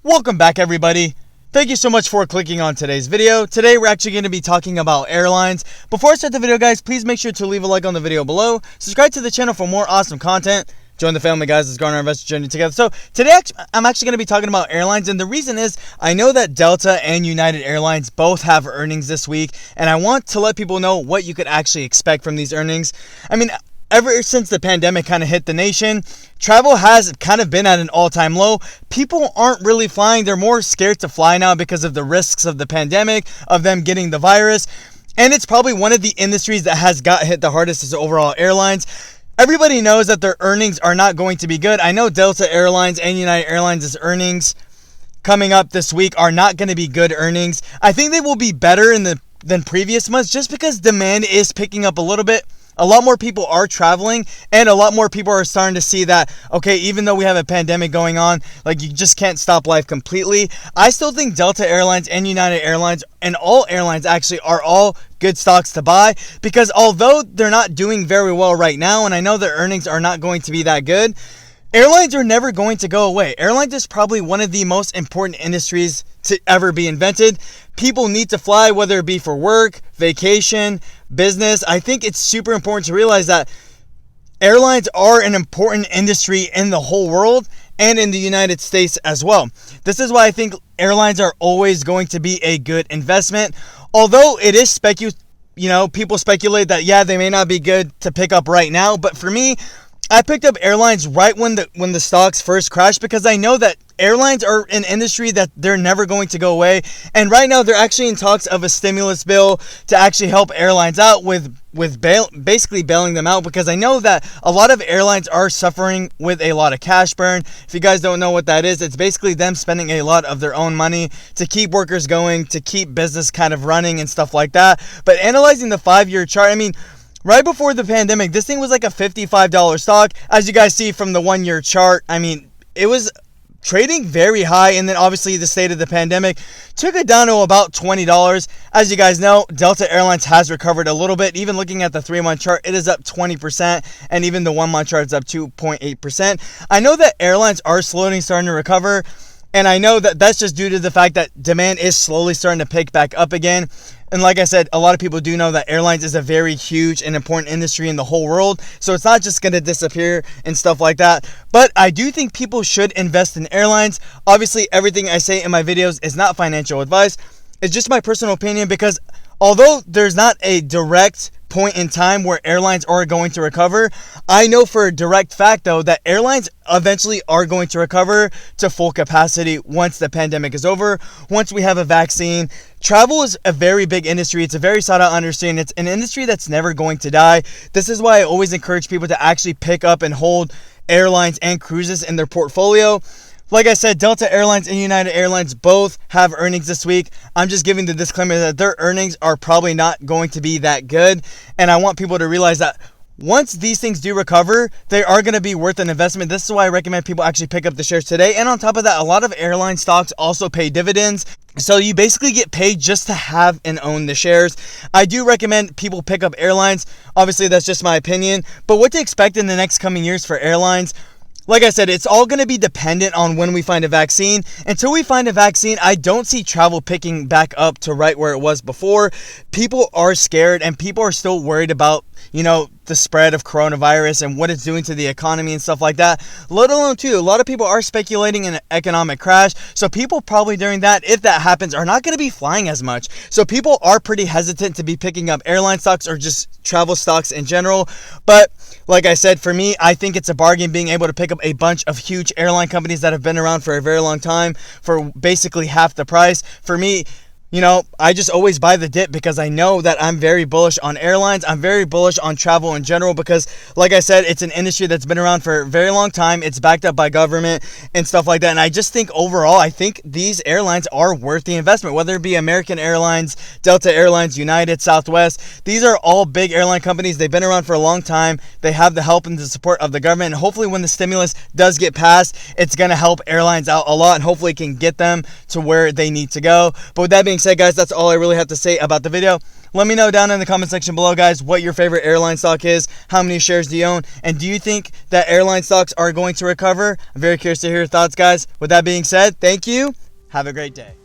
Welcome back, everybody. Thank you so much for clicking on today's video. Today we're actually going to be talking about airlines. Before I start the video, guys, please make sure to leave a like on the video below. Subscribe to the channel for more awesome content. Join the family, guys. Let's go on our investor journey together. So today I'm actually going to be talking about airlines, and the reason is I know that Delta and United Airlines both have earnings this week, and I want to let people know what you could actually expect from these earnings. I mean, ever since the pandemic kind of hit the nation, travel has kind of been at an all-time low. People aren't really flying. They're more scared to fly now because of the risks of the pandemic, of them getting the virus. And it's probably one of the industries that has got hit the hardest is overall airlines. Everybody knows that their earnings are not going to be good. I know Delta Airlines and United Airlines' earnings coming up this week are not going to be good earnings. I think they will be better than previous months just because demand is picking up a little bit. A lot more people are traveling, and a lot more people are starting to see that, okay, even though we have a pandemic going on, like, you just can't stop life completely. I still think Delta Airlines and United Airlines and all airlines actually are all good stocks to buy, because although they're not doing very well right now, and I know their earnings are not going to be that good, airlines are never going to go away. Airlines is probably one of the most important industries to ever be invented. People need to fly, whether it be for work, vacation, business. I think it's super important to realize that airlines are an important industry in the whole world and in the United States as well. This is why I think airlines are always going to be a good investment. Although it is people speculate that, yeah, they may not be good to pick up right now, but for me, I picked up airlines right when the stocks first crashed, because I know that airlines are an industry that they're never going to go away. And right now they're actually in talks of a stimulus bill to actually help airlines out with basically bailing them out, because I know that a lot of airlines are suffering with a lot of cash burn. If you guys don't know what that is, it's basically them spending a lot of their own money to keep workers going, to keep business kind of running and stuff like that. But analyzing the 5-year chart, I mean, right before the pandemic, this thing was like a $55 stock. As you guys see from the 1-year chart, I mean, it was trading very high, and then obviously the state of the pandemic took it down to about $20. As you guys know, Delta Airlines has recovered a little bit. Even looking at the 3-month chart, it is up 20%, and even the 1-month chart is up 2.8%. I know that airlines are slowly starting to recover, and I know that that's just due to the fact that demand is slowly starting to pick back up again. And like I said, a lot of people do know that airlines is a very huge and important industry in the whole world. So it's not just going to disappear and stuff like that. But I do think people should invest in airlines. Obviously, everything I say in my videos is not financial advice. It's just my personal opinion, because although there's not a direct point in time where airlines are going to recover, I know for a direct fact, though, that airlines eventually are going to recover to full capacity once the pandemic is over, once we have a vaccine. Travel is a very big industry. It's a very sought out industry, and it's an industry that's never going to die. This is why I always encourage people to actually pick up and hold airlines and cruises in their portfolio. Like I said, Delta Airlines and United Airlines both have earnings this week. I'm just giving the disclaimer that their earnings are probably not going to be that good. And I want people to realize that once these things do recover, they are going to be worth an investment. This is why I recommend people actually pick up the shares today. And on top of that, a lot of airline stocks also pay dividends. So you basically get paid just to have and own the shares. I do recommend people pick up airlines. Obviously, that's just my opinion. But what to expect in the next coming years for airlines? Like I said, it's all going to be dependent on when we find a vaccine. Until we find a vaccine, I don't see travel picking back up to right where it was before. People are scared, and people are still worried about, the spread of coronavirus and what it's doing to the economy and stuff like that. Let alone, too, a lot of people are speculating in an economic crash. So people probably during that, if that happens, are not going to be flying as much. So people are pretty hesitant to be picking up airline stocks or just travel stocks in general. But like I said, for me, I think it's a bargain being able to pick up a bunch of huge airline companies that have been around for a very long time for basically half the price. For me, I just always buy the dip, because I know that I'm very bullish on airlines. I'm very bullish on travel in general, because like I said, it's an industry that's been around for a very long time. It's backed up by government and stuff like that. And I just think overall, I think these airlines are worth the investment, whether it be American Airlines, Delta Airlines, United, Southwest. These are all big airline companies. They've been around for a long time. They have the help and the support of the government. And hopefully when the stimulus does get passed, it's going to help airlines out a lot, and hopefully it can get them to where they need to go. But with that being said, guys, that's all I really have to say about the video. Let me know down in the comment section below, guys, what your favorite airline stock is, How many shares do you own? And do you think that airline stocks are going to recover? I'm very curious to hear your thoughts, guys. With that being said, thank you. Have a great day.